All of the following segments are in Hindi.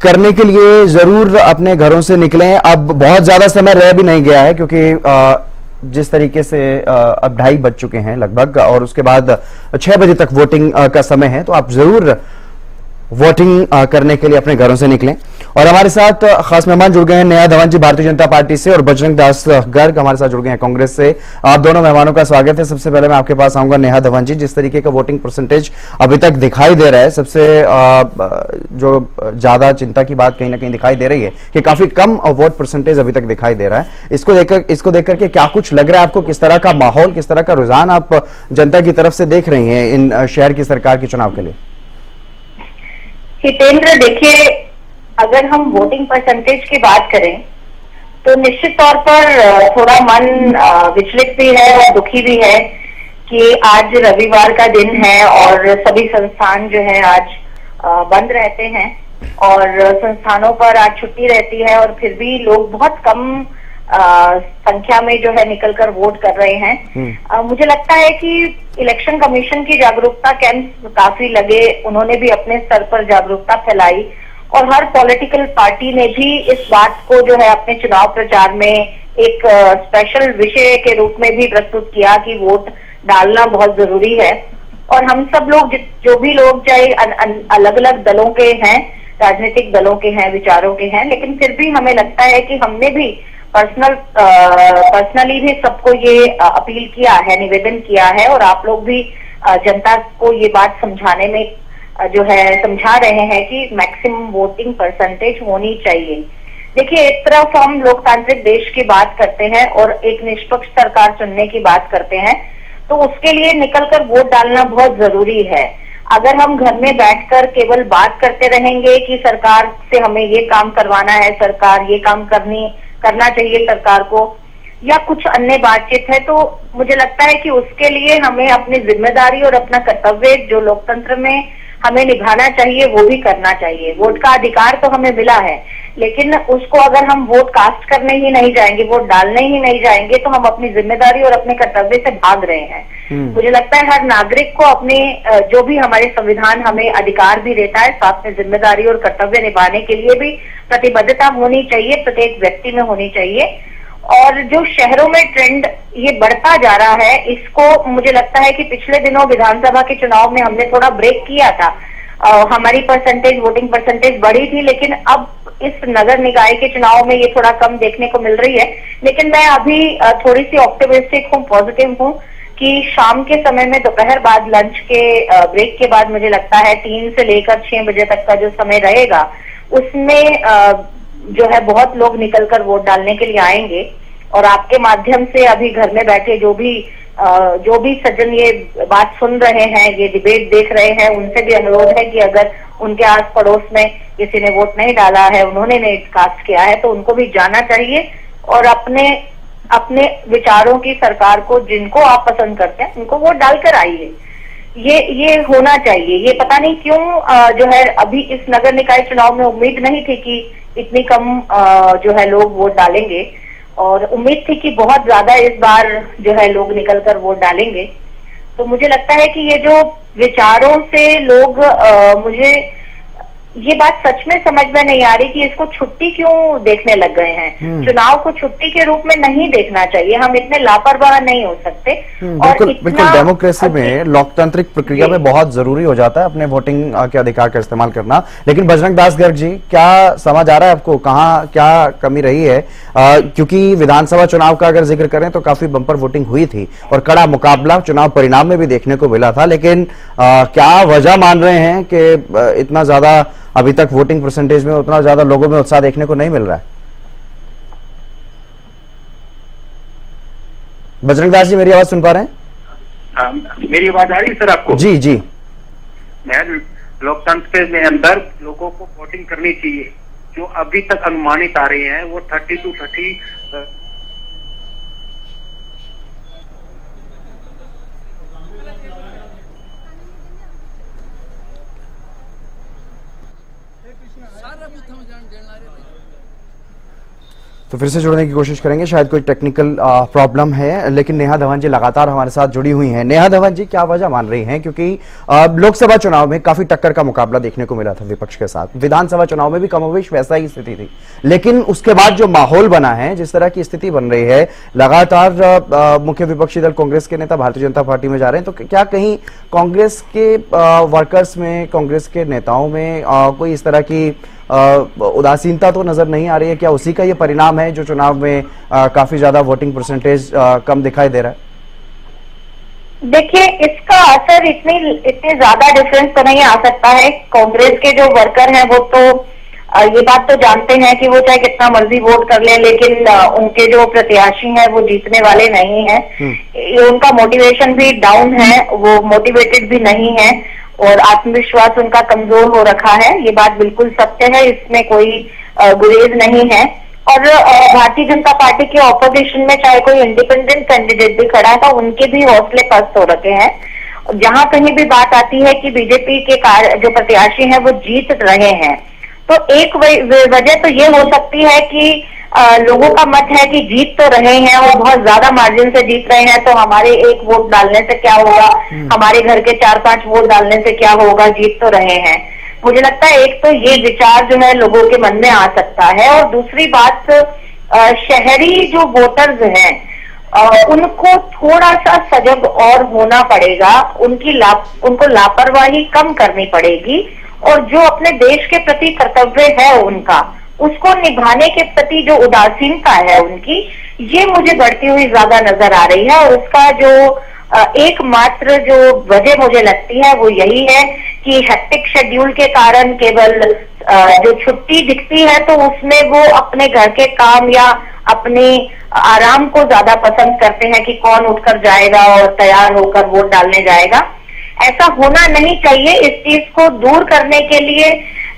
करने के लिए जरूर अपने घरों से निकलें। अब बहुत ज्यादा समय रह भी नहीं गया है, क्योंकि जिस तरीके से अब 2:30 बज चुके हैं लगभग, और उसके बाद 6 बजे तक वोटिंग का समय है, तो आप जरूर वोटिंग करने के लिए अपने घरों से निकलें। और हमारे साथ खास मेहमान जुड़ गए हैं नेहा धवन जी भारतीय जनता पार्टी से, और बजरंग दास गर्ग हमारे साथ जुड़ गए हैं कांग्रेस से। आप दोनों मेहमानों का स्वागत है। सबसे पहले मैं आपके पास आऊंगा नेहा धवन जी, जिस तरीके का वोटिंग परसेंटेज अभी तक दिखाई दे रहा है, सबसे जो ज्यादा चिंता की बात कहीं ना कहीं दिखाई दे रही है कि काफी कम वोट परसेंटेज अभी तक दिखाई दे रहा है। इसको देखकर के क्या कुछ लग रहा है आपको? किस तरह का माहौल, किस तरह का रुझान आप जनता की तरफ से देख रही हैं इन शहर की सरकार के चुनाव के लिए? हितेंद्र, देखिए, अगर हम वोटिंग परसेंटेज की बात करें तो निश्चित तौर पर थोड़ा मन विचलित भी है और दुखी भी है कि आज रविवार का दिन है और सभी संस्थान जो है आज बंद रहते हैं और संस्थानों पर आज छुट्टी रहती है, और फिर भी लोग बहुत कम संख्या में जो है निकलकर वोट कर रहे हैं। मुझे लगता है कि इलेक्शन कमीशन की जागरूकता कैंप काफी लगे, उन्होंने भी अपने स्तर पर जागरूकता फैलाई, और हर पॉलिटिकल पार्टी ने भी इस बात को जो है अपने चुनाव प्रचार में एक स्पेशल विषय के रूप में भी प्रस्तुत किया कि वोट डालना बहुत जरूरी है। और हम सब लोग, जो भी लोग चाहे अलग अलग दलों के हैं, राजनीतिक दलों के हैं, विचारों के हैं, लेकिन फिर भी हमें लगता है कि हमने भी पर्सनली भी सबको ये अपील किया है, निवेदन किया है, और आप लोग भी जनता को ये बात समझाने में जो है समझा रहे हैं कि मैक्सिमम वोटिंग परसेंटेज होनी चाहिए। देखिए, एक तरफ हम लोकतांत्रिक देश की बात करते हैं और एक निष्पक्ष सरकार चुनने की बात करते हैं, तो उसके लिए निकलकर वोट डालना बहुत जरूरी है। अगर हम घर में बैठकर केवल बात करते रहेंगे कि सरकार से हमें ये काम करवाना है, सरकार ये काम करना चाहिए सरकार को, या कुछ अन्य बातचीत है, तो मुझे लगता है कि उसके लिए हमें अपनी जिम्मेदारी और अपना कर्तव्य जो लोकतंत्र में हमें निभाना चाहिए वो भी करना चाहिए। वोट का अधिकार तो हमें मिला है, लेकिन उसको अगर हम वोट कास्ट करने ही नहीं जाएंगे, वोट डालने ही नहीं जाएंगे, तो हम अपनी जिम्मेदारी और अपने कर्तव्य से भाग रहे हैं। मुझे लगता है हर नागरिक को अपने जो भी हमारे संविधान हमें अधिकार भी देता है, साथ में जिम्मेदारी और कर्तव्य निभाने के लिए भी प्रतिबद्धता होनी चाहिए, प्रत्येक व्यक्ति में होनी चाहिए। और जो शहरों में ट्रेंड ये बढ़ता जा रहा है, इसको मुझे लगता है कि पिछले दिनों विधानसभा के चुनाव में हमने थोड़ा ब्रेक किया था, हमारी वोटिंग परसेंटेज बढ़ी थी, लेकिन अब इस नगर निकाय के चुनाव में ये थोड़ा कम देखने को मिल रही है। लेकिन मैं अभी थोड़ी सी ऑप्टिमिस्टिक हूँ, पॉजिटिव हूँ कि शाम के समय में, दोपहर बाद लंच के ब्रेक के बाद, मुझे लगता है 3 से लेकर 6 बजे तक का जो समय रहेगा, उसमें जो है बहुत लोग निकलकर वोट डालने के लिए आएंगे। और आपके माध्यम से अभी घर में बैठे जो भी सज्जन ये बात सुन रहे हैं, ये डिबेट देख रहे हैं, उनसे भी अनुरोध है कि अगर उनके आस पड़ोस में किसी ने वोट नहीं डाला है, उन्होंने नहीं कास्ट किया है, तो उनको भी जाना चाहिए और अपने विचारों की सरकार को, जिनको आप पसंद करते हैं, उनको वोट डालकर आइए। ये होना चाहिए। ये पता नहीं क्यों जो है अभी इस नगर निकाय चुनाव में उम्मीद नहीं थी कि इतनी कम जो है लोग वोट डालेंगे, और उम्मीद थी कि बहुत ज्यादा इस बार जो है लोग निकलकर वोट डालेंगे। तो मुझे लगता है कि ये जो विचारों से लोग मुझे ये बात सच में समझ में नहीं आ रही कि इसको छुट्टी क्यों देखने लग गए हैं। चुनाव को छुट्टी के रूप में नहीं देखना चाहिए, हम इतने लापरवाह नहीं हो सकते। और बिल्कुल डेमोक्रेसी में, लोकतांत्रिक प्रक्रिया में बहुत जरूरी हो जाता है अपने वोटिंग के अधिकार का इस्तेमाल करना। लेकिन बजरंग दास गर्ग जी, क्या समझ आ रहा है आपको कहाँ क्या कमी रही है? क्योंकि विधानसभा चुनाव का अगर जिक्र करें तो काफी बंपर वोटिंग हुई थी और कड़ा मुकाबला चुनाव परिणाम में भी देखने को मिला था, लेकिन क्या वजह मान रहे हैं कि इतना ज्यादा अभी तक वोटिंग परसेंटेज में, उतना ज्यादा लोगों में उत्साह देखने को नहीं मिल रहा है? बजरंग दास जी, मेरी आवाज सुन पा रहे हैं? मेरी आवाज आ रही है सर आपको? जी जी। लोकतंत्र में अंदर लोगों को वोटिंग करनी चाहिए। जो अभी तक अनुमानित आ रहे हैं वो 30 to 30 तो फिर से जुड़ने की कोशिश करेंगे, शायद कोई टेक्निकल प्रॉब्लम है, लेकिन नेहा धवन जी लगातार हमारे साथ जुड़ी हुई हैं। नेहा धवन जी, क्या वजह मान रही हैं? क्योंकि लोकसभा चुनाव में काफी टक्कर का मुकाबला देखने को मिला था विपक्ष के साथ, विधानसभा चुनाव में भी कमोबेश वैसा ही स्थिति थी, लेकिन उसके बाद जो माहौल बना है, जिस तरह की स्थिति बन रही है, लगातार मुख्य विपक्षी दल कांग्रेस के नेता भारतीय जनता पार्टी में जा रहे हैं, तो क्या कहीं कांग्रेस के वर्कर्स में, कांग्रेस के नेताओं में कोई इस तरह की उदासीनता तो नजर नहीं आ रही है? क्या उसी का ये परिणाम है जो चुनाव में काफी ज्यादा वोटिंग परसेंटेज कम दिखाई दे रहा है? देखिए, इसका असर इतने ज्यादा डिफरेंस तो नहीं आ सकता है। कांग्रेस के जो वर्कर हैं वो तो ये बात तो जानते हैं कि वो चाहे कितना मर्जी वोट कर ले, लेकिन उनके जो प्रत्याशी हैं वो जीतने वाले नहीं हैं। उनका मोटिवेशन भी डाउन है, वो मोटिवेटेड भी नहीं है और आत्मविश्वास उनका कमजोर हो रखा है। ये बात बिल्कुल सत्य है, इसमें कोई गुरेज नहीं है। और भारतीय जनता पार्टी के ऑपोजिशन में चाहे कोई इंडिपेंडेंट कैंडिडेट भी खड़ा है तो उनके भी हौसले पस्त हो रखे हैं। जहां कहीं भी बात आती है कि बीजेपी के जो प्रत्याशी हैं वो जीत रहे हैं, तो एक वजह तो ये हो सकती है कि लोगों का मत है कि जीत तो रहे हैं और बहुत ज्यादा मार्जिन से जीत रहे हैं, तो हमारे एक वोट डालने से क्या होगा, हमारे घर के 4-5 वोट डालने से क्या होगा, जीत तो रहे हैं। मुझे लगता है एक तो ये विचार जो है लोगों के मन में आ सकता है। और दूसरी बात, शहरी जो वोटर्स हैं उनको थोड़ा सा सजग और होना पड़ेगा, उनको लापरवाही कम करनी पड़ेगी और जो अपने देश के प्रति कर्तव्य है उनका, उसको निभाने के प्रति जो उदासीनता है उनकी, ये मुझे बढ़ती हुई ज्यादा नजर आ रही है। और उसका जो एकमात्र जो वजह मुझे लगती है वो यही है कि हेक्टिक शेड्यूल के कारण केवल जो छुट्टी दिखती है तो उसमें वो अपने घर के काम या अपने आराम को ज्यादा पसंद करते हैं कि कौन उठकर जाएगा और तैयार होकर वोट डालने जाएगा। ऐसा होना नहीं चाहिए। इस चीज को दूर करने के लिए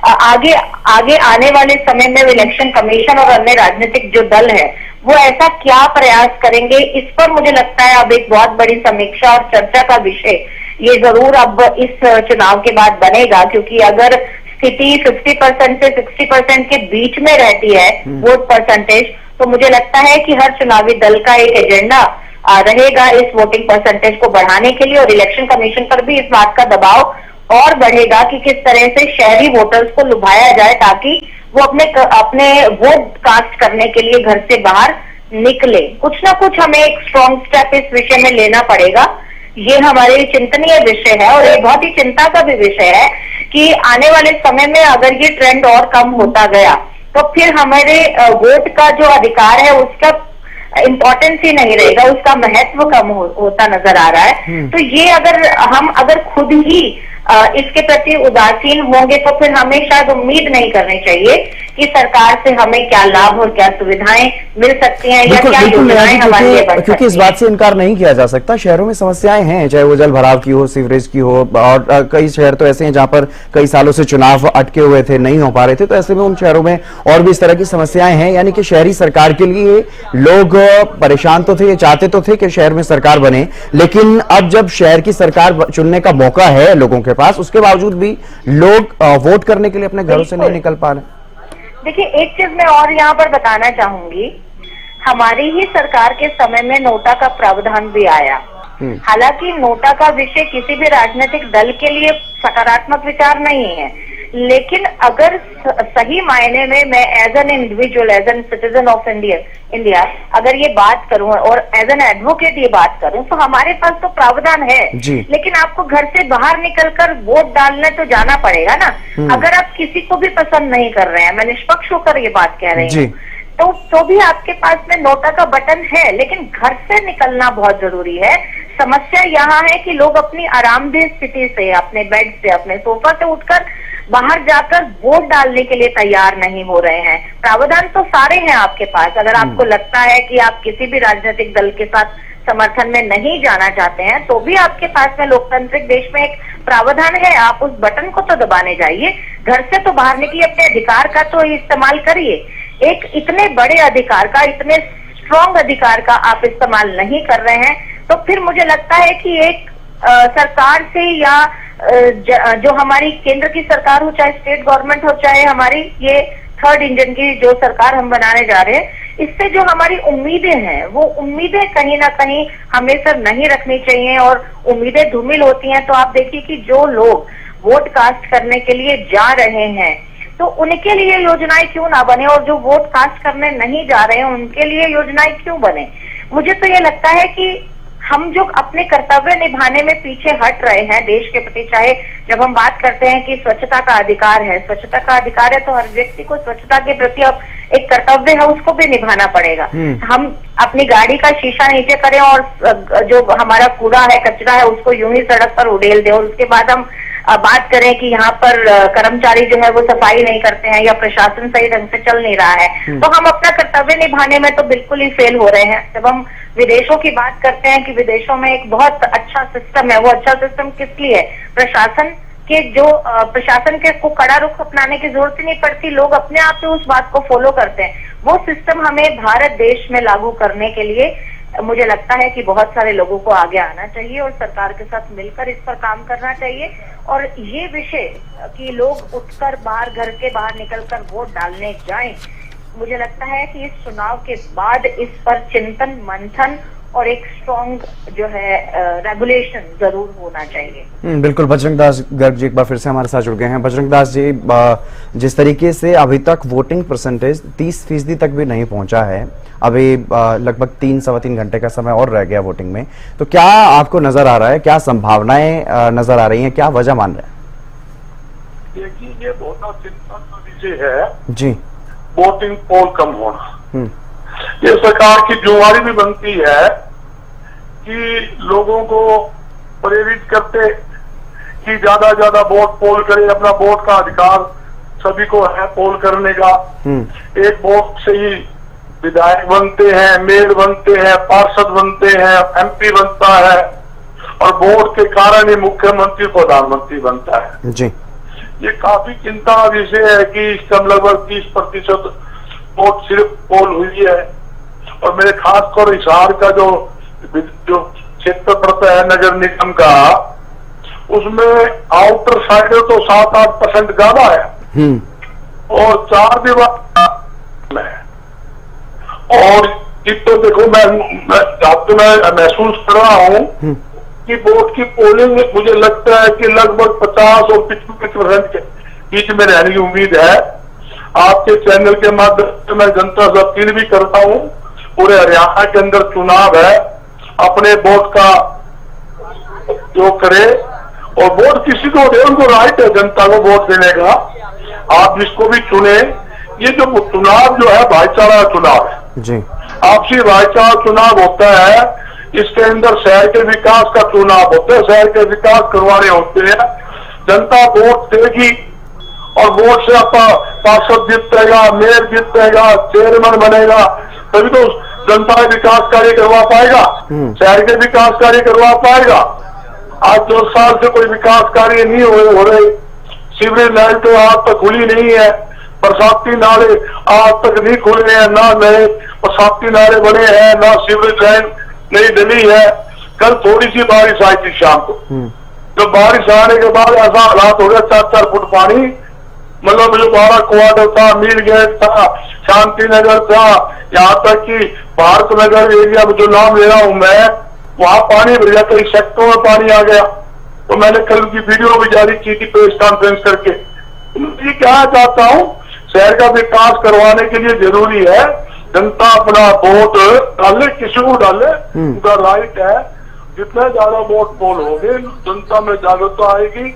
आगे आने वाले समय में इलेक्शन कमीशन और अन्य राजनीतिक जो दल है वो ऐसा क्या प्रयास करेंगे, इस पर मुझे लगता है अब एक बहुत बड़ी समीक्षा और चर्चा का विषय ये जरूर अब इस चुनाव के बाद बनेगा। क्योंकि अगर स्थिति 50% से 60% के बीच में रहती है वोट परसेंटेज, तो मुझे लगता है कि हर चुनावी दल का एक एजेंडा रहेगा इस वोटिंग परसेंटेज को बढ़ाने के लिए, और इलेक्शन कमीशन पर भी इस बात का दबाव और बढ़ेगा कि किस तरह से शहरी वोटर्स को लुभाया जाए ताकि वो अपने वोट कास्ट करने के लिए घर से बाहर निकले। कुछ ना कुछ हमें एक स्ट्रॉन्ग स्टेप इस विषय में लेना पड़ेगा। ये हमारे चिंतनीय विषय है और ये बहुत ही चिंता का भी विषय है कि आने वाले समय में अगर ये ट्रेंड और कम होता गया तो फिर हमारे वोट का जो अधिकार है उसका इम्पोर्टेंस ही नहीं रहेगा, उसका महत्व कम होता नजर आ रहा है। तो ये अगर खुद ही इसके प्रति उदासीन होंगे तो फिर हमें शायद उम्मीद नहीं करनी चाहिए कि सरकार से हमें क्या लाभ और क्या सुविधाएं मिल सकती हैं या क्या योजनाएं हमारे लिए बन सकती हैं। क्योंकि इस बात से इनकार नहीं किया जा सकता, शहरों में समस्याएं हैं, चाहे वो जल भराव की हो, सीवरेज की हो, और कई शहर तो ऐसे हैं जहां पर कई सालों से चुनाव अटके हुए थे, नहीं हो पा रहे थे, तो ऐसे में उन शहरों में और भी इस तरह की समस्याएं हैं। यानी कि शहरी सरकार के लिए लोग परेशान तो थे, चाहते तो थे कि शहर में सरकार बने, लेकिन अब जब शहर की सरकार चुनने का मौका है लोगों के पास, उसके बावजूद भी लोग वोट करने के लिए अपने घरों से नहीं निकल पा रहे। देखिए, एक चीज मैं और यहाँ पर बताना चाहूंगी, हमारी ही सरकार के समय में नोटा का प्रावधान भी आया। हालांकि नोटा का विषय किसी भी राजनीतिक दल के लिए सकारात्मक विचार नहीं है, लेकिन अगर सही मायने में मैं as an individual, as an citizen of India अगर ये बात करूं और एज एन एडवोकेट ये बात करूं, तो हमारे पास तो प्रावधान है, लेकिन आपको घर से बाहर निकलकर वोट डालने तो जाना पड़ेगा ना। अगर आप किसी को भी पसंद नहीं कर रहे हैं, मैं निष्पक्ष होकर ये बात कह रही हूँ, तो भी आपके पास में नोटा का बटन है, लेकिन घर से निकलना बहुत जरूरी है। समस्या यहाँ है कि लोग अपनी आरामदेह स्थिति से, अपने बेड से, अपने सोफा से उठकर बाहर जाकर वोट डालने के लिए तैयार नहीं हो रहे हैं। प्रावधान तो सारे हैं आपके पास। अगर आपको लगता है कि आप किसी भी राजनीतिक दल के साथ समर्थन में नहीं जाना चाहते हैं, तो भी आपके पास में लोकतांत्रिक देश में एक प्रावधान है, आप उस बटन को तो दबाने जाइए। घर से तो बाहर निकलिए, अपने अधिकार का तो इस्तेमाल करिए। एक इतने बड़े अधिकार का, इतने स्ट्रॉन्ग अधिकार का आप इस्तेमाल नहीं कर रहे हैं, तो फिर मुझे लगता है कि एक सरकार से या जो हमारी केंद्र की सरकार हो, चाहे स्टेट गवर्नमेंट हो, चाहे हमारी ये थर्ड इंजन की जो सरकार हम बनाने जा रहे हैं, इससे जो हमारी उम्मीदें हैं वो उम्मीदें कहीं ना कहीं हमें सर नहीं रखनी चाहिए, और उम्मीदें धूमिल होती हैं। तो आप देखिए कि जो लोग वोट कास्ट करने के लिए जा रहे हैं तो उनके लिए योजनाएं क्यों ना बने, और जो वोट कास्ट करने नहीं जा रहे हैं उनके लिए योजनाएं क्यों बने। मुझे तो ये लगता है कि हम जो अपने कर्तव्य निभाने में पीछे हट रहे हैं देश के प्रति, चाहे जब हम बात करते हैं कि स्वच्छता का अधिकार है, स्वच्छता का अधिकार है तो हर व्यक्ति को स्वच्छता के प्रति अब एक कर्तव्य है, उसको भी निभाना पड़ेगा। हम अपनी गाड़ी का शीशा नीचे करें और जो हमारा कूड़ा है, कचरा है, उसको यूं ही सड़क पर उड़ेल दें, और उसके बाद हम बात करें कि यहाँ पर कर्मचारी जो है वो सफाई नहीं करते हैं या प्रशासन सही ढंग से चल नहीं रहा है, तो हम अपना कर्तव्य निभाने में तो बिल्कुल ही फेल हो रहे हैं। जब हम विदेशों की बात करते हैं कि विदेशों में एक बहुत अच्छा सिस्टम है, वो अच्छा सिस्टम किस लिए है, प्रशासन के को कड़ा रुख अपनाने की जरूरत ही नहीं पड़ती, लोग अपने आप से उस बात को फॉलो करते हैं। वो सिस्टम हमें भारत देश में लागू करने के लिए मुझे लगता है कि बहुत सारे लोगों को आगे आना चाहिए और सरकार के साथ मिलकर इस पर काम करना चाहिए। और ये विषय कि लोग उठकर घर के बाहर निकलकर वोट डालने जाएं, मुझे लगता है कि इस चुनाव के बाद इस पर चिंतन मंथन और एक स्ट्रॉन्ग जो है रेगुलेशन जरूर होना चाहिए। बिल्कुल। बजरंग दास गर्ग जी एक बार फिर से हमारे साथ जुड़ गए हैं। बजरंग दास जी, जिस तरीके से अभी तक वोटिंग परसेंटेज 30% तक भी नहीं पहुंचा है, अभी लगभग 3-3.25 घंटे का समय और रह गया वोटिंग में, तो क्या आपको नजर आ रहा है, क्या संभावनाएं नजर आ रही हैं, क्या वजह मान रहे हैं? देखिए, ये बहुत चिंता का विषय है जी, वोटिंग पोल कम होना। ये सरकार की जिम्मेदारी भी बनती है कि लोगों को प्रेरित करते कि ज्यादा ज्यादा वोट पोल करे, अपना वोट का अधिकार सभी को है पोल करने का। एक वोट से ही विधायक बनते हैं, मेयर बनते हैं, पार्षद बनते हैं, MP बनता है, और वोट के कारण ही मुख्यमंत्री प्रधानमंत्री बनता है जी। ये काफी चिंता का विषय है कि इस समय लगभग 30% वोट सिर्फ पोल हुई है। और मेरे खासकर हिसार का जो क्षेत्र पड़ता है नगर निगम का, उसमें आउटर साइड तो 7-8% ज्यादा है और 4 दीवार में। और तो देखो, मैं महसूस कर रहा हूँ कि वोट की पोलिंग में मुझे लगता है कि लगभग 50 और 55% के बीच में रहने की उम्मीद है। आपके चैनल के माध्यम से मैं जनता से अपील भी करता हूँ, पूरे हरियाणा के अंदर चुनाव है, अपने वोट का जो करे, और वोट किसी को दे, उनको राइट है जनता को वोट देने का, आप जिसको भी चुने। ये जो चुनाव जो है भाईचारा चुनाव है जी, आपसी भाईचारा चुनाव होता है। इसके अंदर शहर के विकास का चुनाव होता है, शहर के विकास करवाने होते हैं। जनता वोट देगी और वोट से आपका पार्षद जीतेगा, मेयर जीतेगा, चेयरमैन बनेगा, तभी तो जनता विकास कार्य करवा पाएगा, शहर के विकास कार्य करवा पाएगा। आज 2 साल से कोई विकास कार्य नहीं हो रहे। सीवरेज लाइन तो आज तक खुली नहीं है, बरसाती नाले आज तक नहीं खुले हैं, ना नए बरसाती नाले बने हैं, ना सीवरेज लाइन नई डली है। कल थोड़ी सी बारिश आई थी शाम को, जब बारिश आने के बाद ऐसा हालात हो गया, 4-4 फुट पानी, मतलब जो 12 क्वार्टर था, मील गेट था, शांति नगर था, यहाँ तक कि भारत नगर एरिया में जो नाम ले रहा हूं मैं, वहां पानी भर गया, कई सेक्टरों में पानी आ गया। तो मैंने कल की वीडियो भी जारी की थी प्रेस कॉन्फ्रेंस करके। मैं कहना चाहता हूँ, शहर का विकास करवाने के लिए जरूरी है जनता अपना वोट डाले, किसी को डाले, उनका राइट है। जितना ज्यादा वोट पोल होंगे, जनता में जागरूकता आएगी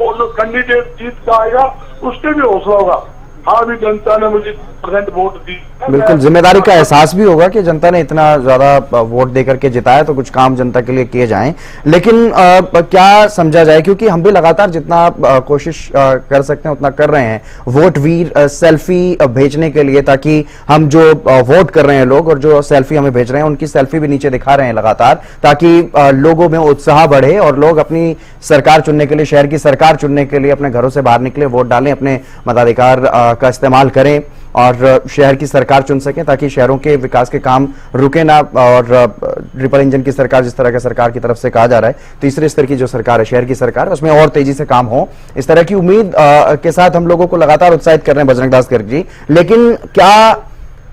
और जो कैंडिडेट जीत का आएगा उसके भी हौसला होगा, हाँ भी जनता ने मुझे % वोट दी। बिल्कुल, जिम्मेदारी का एहसास भी होगा कि जनता ने इतना ज्यादा वोट देकर के जिताया, तो कुछ काम जनता के लिए किए जाएं। लेकिन क्या समझा जाए, क्योंकि हम भी लगातार जितना कोशिश कर सकते हैं उतना कर रहे हैं, वोट वीर सेल्फी भेजने के लिए, ताकि हम जो वोट कर रहे हैं लोग और जो सेल्फी हमें भेज रहे हैं उनकी सेल्फी भी नीचे दिखा रहे हैं लगातार, ताकि लोगों में उत्साह बढ़े और लोग अपनी सरकार चुनने के लिए, शहर की सरकार चुनने के लिए अपने घरों से बाहर निकले, वोट डालें, अपने मताधिकार का इस्तेमाल करें और शहर की सरकार चुन सकें, ताकि शहरों के विकास के काम रुके ना। और ट्रिपल इंजन की सरकार, जिस तरह का सरकार की तरफ से कहा जा रहा है, तीसरे स्तर की जो सरकार है, शहर की सरकार, उसमें और तेजी से काम हो, इस तरह की उम्मीद के साथ हम लोगों को लगातार उत्साहित कर रहे हैं बजरंग दास गर्ग जी। लेकिन क्या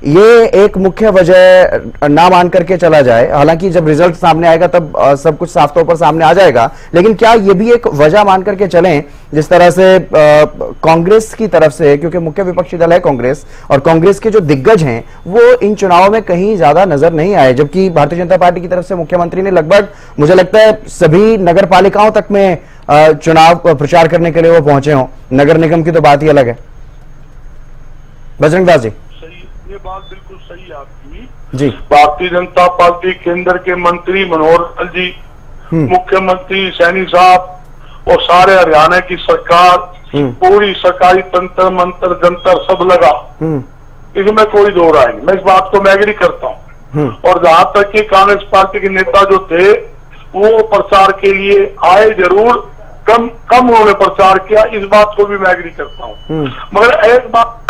ये एक मुख्य वजह ना मान करके चला जाए, हालांकि जब रिजल्ट सामने आएगा तब सब कुछ साफ तौर पर सामने आ जाएगा, लेकिन क्या ये भी एक वजह मान करके चलें जिस तरह से कांग्रेस की तरफ से, क्योंकि मुख्य विपक्षी दल है कांग्रेस, और कांग्रेस के जो दिग्गज हैं वो इन चुनावों में कहीं ज्यादा नजर नहीं आए, जबकि भारतीय जनता पार्टी की तरफ से मुख्यमंत्री ने लगभग, मुझे लगता है, सभी नगर पालिकाओं तक में चुनाव प्रचार करने के लिए वो पहुंचे हों। नगर निगम की तो बात ही अलग है। बजरंग दास जी। ये बात बिल्कुल सही है आपकी जी। भारतीय जनता पार्टी केंद्र के मंत्री मनोहर लाल जी, मुख्यमंत्री सैनी साहब और सारे हरियाणा की सरकार, पूरी सरकारी तंत्र मंत्र जंतर सब लगा, इसमें कोई दो राय नहीं। मैं इस बात को मैं एग्री करता हूँ। और जहां तक कि कांग्रेस पार्टी के नेता जो थे वो प्रचार के लिए आए जरूर, कम उन्होंने प्रचार किया, इस बात को भी मैं एग्री करता हूँ। मगर एक बात,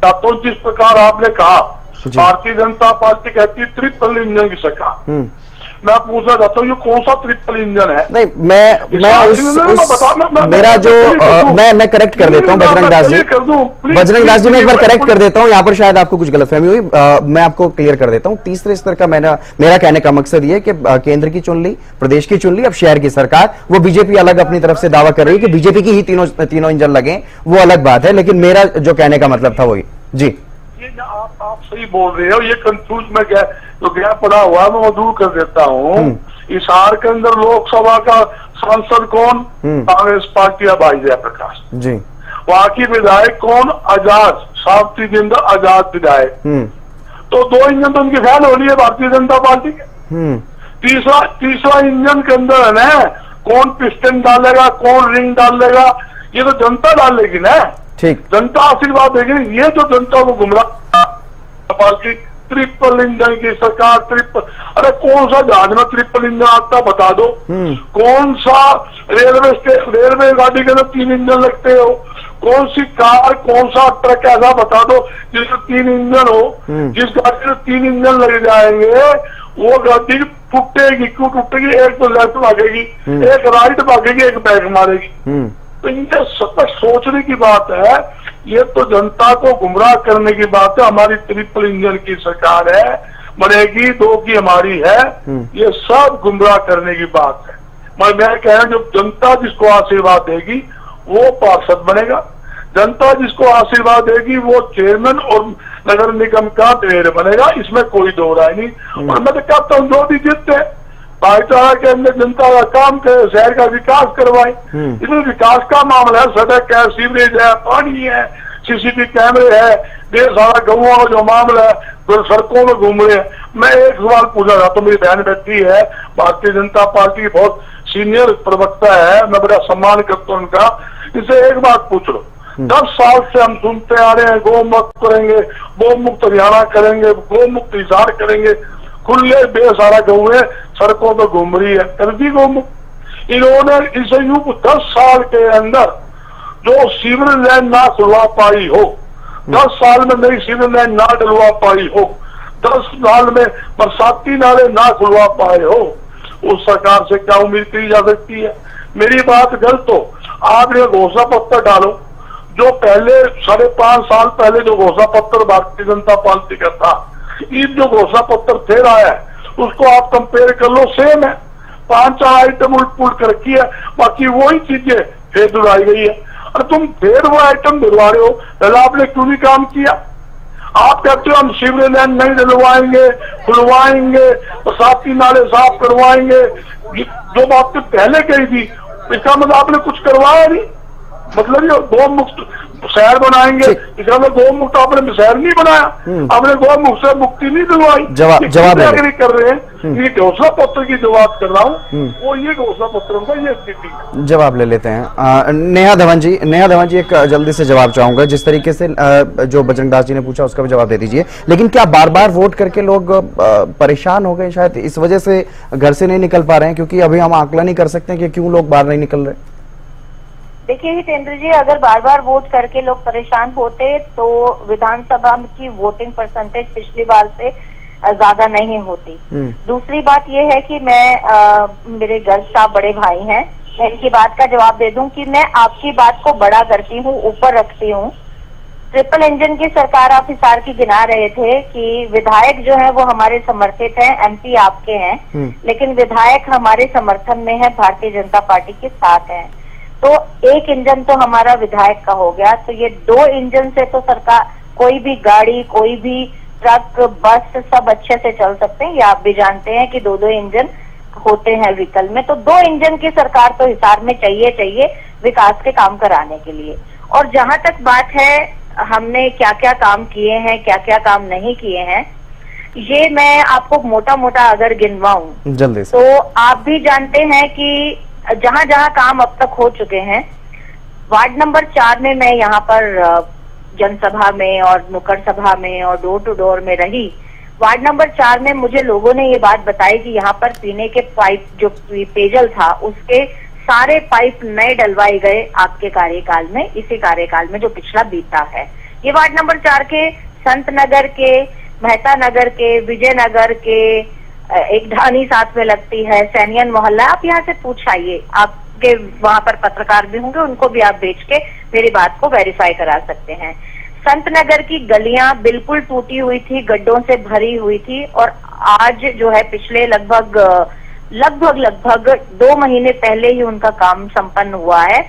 तो जिस प्रकार आपने कहा भारतीय जनता पार्टी कहती है ट्रिपल इंजन की सरकार, मैं पूछना चाहता हूँ ये कौन सा ट्रिपल इंजन है? नहीं, मेरा जो मैं करेक्ट कर देता हूँ बजरंग दास जी। बजरंग दास जी मैं एक बार करेक्ट कर देता हूँ, यहाँ पर शायद आपको कुछ गलतफहमी हुई, मैं आपको क्लियर कर देता हूँ। तीसरे स्तर का मेरा कहने का मकसद ये कि केंद्र की चुन ली, प्रदेश की चुन ली, अब शहर की सरकार, वो बीजेपी अलग अपनी तरफ से दावा कर रही है कि बीजेपी की ही तीनों इंजन लगे, वो अलग बात है, लेकिन मेरा जो कहने का मतलब था वही। जी, ये आप सही बोल रहे हो, ये कंफ्यूज में क्या तो गया पड़ा हुआ है, मैं वो दूर कर देता हूँ। हिसार के अंदर लोकसभा का सांसद कौन? कांग्रेस पार्टी या भाई जयप्रकाश जी। वहां की विधायक कौन? आजाद, सावित्री जिंदल आजाद विधायक। तो दो इंजन तो उनकी फैल हो रही है भारतीय जनता पार्टी के। तीसरा इंजन के अंदर है ना, कौन पिस्टन डालेगा, कौन रिंग डालेगा, ये तो जनता डालेगी ना। ठीक, जनता आशीर्वाद देगी। ये जो जनता को गुमराह पार्टी ट्रिपल इंजन की सरकार, अरे कौन सा जहाज में ट्रिपल इंजन आता बता दो। कौन सा रेलवे गाड़ी के अंदर 3 इंजन लगते हो? कौन सी कार, कौन सा ट्रक ऐसा बता दो जिसमें 3 इंजन हो? जिस गाड़ी में 3 इंजन लग जाएंगे वो गाड़ी टूटेगी। क्यों टूटेगी? एक तो लेफ्ट भागेगी, एक राइट भागेगी, एक बैक मारेगी। तो ये सतत सोचने की बात है, ये तो जनता को गुमराह करने की बात है। हमारी ट्रिपल इंजन की सरकार है, बनेगी 2 की हमारी है, ये सब गुमराह करने की बात है। मैं कह रहा हूं, जब जनता जिसको आशीर्वाद देगी वो पार्षद बनेगा, जनता जिसको आशीर्वाद देगी वो चेयरमैन और नगर निगम का मेयर बनेगा, इसमें कोई दो राय नहीं। और मैं तो कहता हूँ जो भी जीतते भाईचारा के अंदर जनता का काम करे, शहर का विकास करवाए। इसमें विकास का मामला है, सड़क है, सीवरेज है, पानी है, सीसीटीवी कैमरे है, ढेर सारा गाँवों का जो मामला है, तो सड़कों में घूम रहे हैं। मैं एक सवाल पूछा था, तो मेरी बहन बैठी है, भारतीय जनता पार्टी की बहुत सीनियर प्रवक्ता है, मैं बड़ा सम्मान करता हूँ उनका, इससे एक बात पूछ लो। 10 साल से हम सुनते आ रहे हैं गौ मुक्त करेंगे, गौ मुक्त हरियाणा करेंगे, गौ मुक्त हिसार करेंगे, खुले बेसहारा गौएं सड़कों पर घूम रही है, कर दी गौ मुक्त। इन्होंने इसे 10 साल के अंदर जो सीवरेज लाइन ना खुलवा पाई हो, 10 साल में नई सीवरेज लाइन ना डलवा पाई हो, 10 साल में बरसाती नाले ना खुलवा पाए हो, उस सरकार से क्या उम्मीद की जा सकती है? मेरी बात गलत हो, आप ये घोषणा पत्र डालो, जो पहले 5.5 साल पहले जो घोषणा पत्र भारतीय जनता पार्टी का था, ये जो घोषणा पत्र फिर आया है उसको आप कंपेयर कर लो, सेम है, 5-4 आइटम उलट पुलट कर रखी है, बाकी वही चीजें फिर दोहराई गई है। और तुम फिर वो आइटम दोहरा रहे हो, पहले आपने क्यों नहीं काम किया? आप कहते हो हम सीवरेज लाइन नहीं डलवाएंगे, खुलवाएंगे, बरसाती नाले साफ करवाएंगे, जो बात तो पहले कही थी, इसका मतलब आपने कुछ करवाया नहीं। मतलब ये गौ मुक्त शहर बनाएंगे, इसका मतलब गौ मुक्त आपने शहर नहीं बनाया, आपने गौ मुक्त से मुक्ति नहीं दिलवाई। जवाब एग्री कर रहे हैं। ये घोषणा पत्र की जो बात कर रहा हूँ वो ये घोषणा पत्र का ये स्थिति है। जवाब ले लेते हैं नेहा धवन जी। नेहा धवन जी, एक जल्दी से जवाब चाहूंगा, जिस तरीके से जो बजरंग दास जी ने पूछा उसका भी जवाब दे दीजिए। लेकिन क्या बार बार वोट करके लोग परेशान हो गए, शायद इस वजह से घर से नहीं निकल पा रहे हैं? क्योंकि अभी हम आकलन नहीं कर सकते कि क्यों लोग बाहर नहीं निकल रहे। देखिए हितेंद्र जी, अगर बार बार वोट करके लोग परेशान होते तो विधानसभा की वोटिंग परसेंटेज पिछली बार से ज्यादा नहीं होती। दूसरी बात यह है कि मेरे गर्ग साहब बड़े भाई हैं, मैं इनकी बात का जवाब दे दूं कि मैं आपकी बात को बड़ा करती हूँ, ऊपर रखती हूँ। ट्रिपल इंजन की सरकार आप हिसार की गिना रहे थे कि विधायक जो है वो हमारे समर्थित हैं, एमपी आपके हैं, लेकिन विधायक हमारे समर्थन में है, भारतीय जनता पार्टी के साथ हैं। तो एक इंजन तो हमारा विधायक का हो गया, तो ये 2 इंजन से तो सरकार कोई भी गाड़ी, कोई भी ट्रक, बस सब अच्छे से चल सकते हैं। ये आप भी जानते हैं कि 2-2 इंजन होते हैं व्हीकल में। तो 2 इंजन की सरकार तो हिसार में चाहिए विकास के काम कराने के लिए। और जहां तक बात है हमने क्या क्या काम किए हैं, क्या क्या काम नहीं किए हैं, ये मैं आपको मोटा मोटा अगर गिनवाऊं जल्दी से, तो आप भी जानते हैं कि जहां जहां काम अब तक हो चुके हैं, वार्ड नंबर 4 में मैं यहाँ पर जनसभा में और नुक्कड़ सभा में और डोर टू डोर में रही। वार्ड नंबर 4 में मुझे लोगों ने ये बात बताई कि यहाँ पर पीने के पाइप जो पेयजल था उसके सारे पाइप नए डलवाए गए आपके कार्यकाल में, इसी कार्यकाल में जो पिछला बीता है। ये वार्ड नंबर 4 के संत नगर के, मेहता नगर के, विजयनगर के, एक ढानी साथ में लगती है, सैनियन मोहल्ला, आप यहाँ से पूछ आइए, आपके वहां पर पत्रकार भी होंगे, उनको भी आप भेज के मेरी बात को वेरीफाई करा सकते हैं। संत नगर की गलियां बिल्कुल टूटी हुई थी, गड्ढों से भरी हुई थी, और आज जो है पिछले लगभग 2 महीने पहले ही उनका काम संपन्न हुआ है।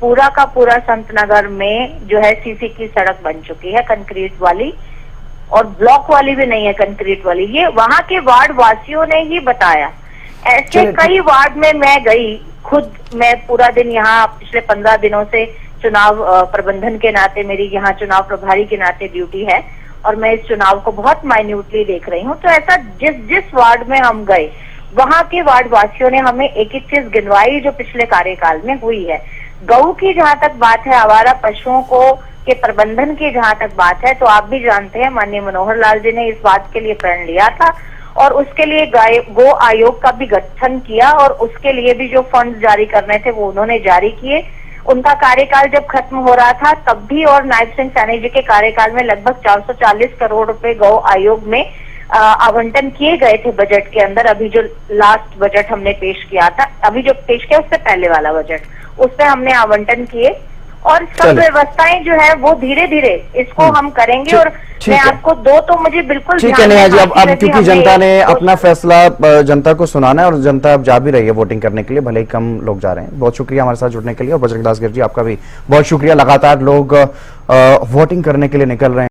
पूरा का पूरा संत नगर में जो है सीसी की सड़क बन चुकी है, कंक्रीट वाली, और ब्लॉक वाली भी नहीं है, कंक्रीट वाली। ये वहां के वार्ड वासियों ने ही बताया। ऐसे कई वार्ड में मैं गई खुद, मैं पूरा दिन यहाँ पिछले 15 दिनों से चुनाव प्रबंधन के नाते, मेरी यहाँ चुनाव प्रभारी के नाते ड्यूटी है, और मैं इस चुनाव को बहुत माइन्यूटली देख रही हूँ। तो ऐसा जिस वार्ड में हम गए, वहां के वार्ड वासियों ने हमें एक एक चीज गिनवाई जो पिछले कार्यकाल में हुई है। गऊ की जहां तक बात है, आवारा पशुओं को के प्रबंधन की जहां तक बात है, तो आप भी जानते हैं माननीय मनोहर लाल जी ने इस बात के लिए प्रण लिया था, और उसके लिए गो आयोग का भी गठन किया, और उसके लिए भी जो फंड जारी करने थे वो उन्होंने जारी किए। उनका कार्यकाल जब खत्म हो रहा था तब भी, और नायब सिंह सैनी जी के कार्यकाल में लगभग 440 करोड़ रुपए गौ आयोग में आवंटन किए गए थे बजट के अंदर। अभी जो लास्ट बजट हमने पेश किया था, अभी जो पेश किया उससे पहले वाला बजट, उसमें हमने आवंटन किए, और सब व्यवस्थाएं जो है वो धीरे धीरे इसको हम करेंगे। और मैं आपको 2 तो मुझे बिल्कुल ठीक है नेहा जी, अब क्योंकि जनता ने अपना फैसला जनता को सुनाना है, और जनता अब जा भी रही है वोटिंग करने के लिए, भले ही कम लोग जा रहे हैं। बहुत शुक्रिया हमारे साथ जुड़ने के लिए, और बजरंग दास गिर जी आपका भी बहुत शुक्रिया। लगातार लोग वोटिंग करने के लिए निकल रहे हैं।